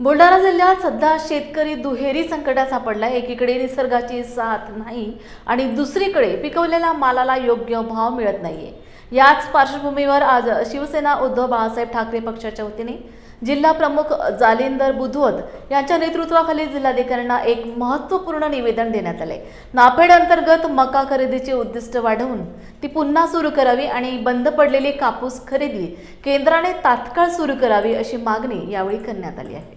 बुलढाणा जिल्ह्यात सध्या शेतकरी दुहेरी संकटात सापडला। एकीकडे निसर्गाची साथ नाही आणि दुसरीकडे पिकवलेल्या मालाला योग्य भाव मिळत नाहीये। याच पार्श्वभूमीवर आज शिवसेना उद्धव बाळासाहेब ठाकरे पक्षाच्या वतीने जिल्हा प्रमुख जालिंदर बुधवत यांच्या नेतृत्वाखाली जिल्हाधिकाऱ्यांना एक महत्त्वपूर्ण निवेदन देण्यात आले। नाफेड अंतर्गत मका खरेदीचे उद्दिष्ट वाढवून ती पुन्हा सुरू करावी आणि बंद पडलेली कापूस खरेदी केंद्राने तात्काळ सुरू करावी अशी मागणी यावेळी करण्यात आली आहे।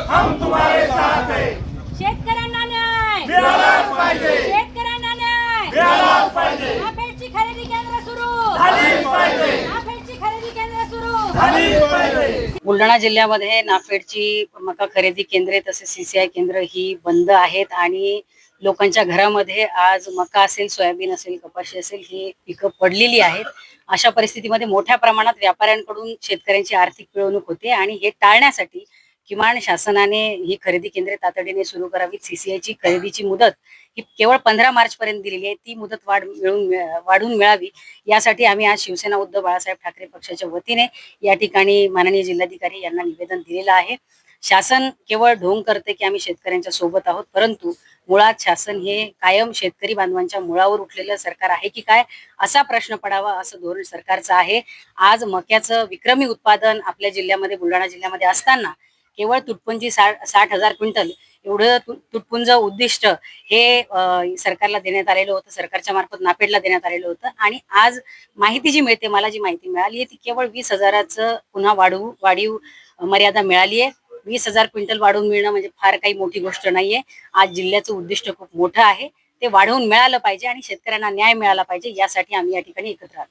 हम तुम्हारे साथ हैं। शेतकऱ्यांना न्याय मिळालाच पाहिजे। शेतकऱ्यांना न्याय मिळालाच पाहिजे। नाफेडची खरेदी केंद्र सुरू झालीच पाहिजे। नाफेडची खरेदी केंद्र सुरू झालीच पाहिजे। बुलढाणा जिल्ह्यामध्ये नाफेडची मका खरेदी केंद्रे तसेच सीसीआय केंद्र ही बंद आहेत आणि लोकांच्या घरामध्ये आज मका असेल, सोयाबीन असेल, कपाशी असेल ही पिकं पडलेली आहेत। अशा परिस्थितीमध्ये मोठ्या प्रमाणात व्यापाऱ्यांकडून शेतकऱ्यांची आर्थिक पिळवणूक होते आणि हे टाळण्यासाठी किमान शासनाने ही खरेदी केंद्रे तातडीने सुरू करावीत। सीसीआयची खरेदीची मुदत ही केवळ 15 मार्च पर्यंत दिलेली आहे, ती मुदत वाढून मिळावी यासाठी आम्ही आज शिवसेना उद्धव बाळासाहेब ठाकरे पक्षाच्या वतीने या ठिकाणी माननीय जिल्हाधिकारी यांना निवेदन दिलेलं आहे। शासन केवळ ढोंग करते की आम्ही शेतकऱ्यांच्या सोबत आहोत, परंतु मुळात शासन हे कायम शेतकरी बांधवांच्या मुळावर उठलेलं सरकार आहे की काय असा प्रश्न पडावा असं धोरण सरकारचं आहे। आज मक्याचं विक्रमी उत्पादन आपल्या जिल्ह्यामध्ये बुलढाणा जिल्ह्यामध्ये असताना केवळ तुटपुंजी 60,000 क्विंटल एवढं तुटपुंज उद्दिष्ट हे सरकारला देण्यात आलेलं होतं, सरकारच्या मार्फत नाफेडला देण्यात आलेलं होतं आणि आज माहिती जी मिळते, मला जी माहिती मिळाली आहे ती केवळ 20,000चं पुन्हा वाढीव मर्यादा मिळाली आहे। 20,000 क्विंटल वाढवून मिळणं म्हणजे फार काही मोठी गोष्ट नाहीये। आज जिल्ह्याचं उद्दिष्ट खूप मोठं आहे, ते वाढवून मिळालं पाहिजे आणि शेतकऱ्यांना न्याय मिळाला पाहिजे यासाठी आम्ही या ठिकाणी एकत्र आलो।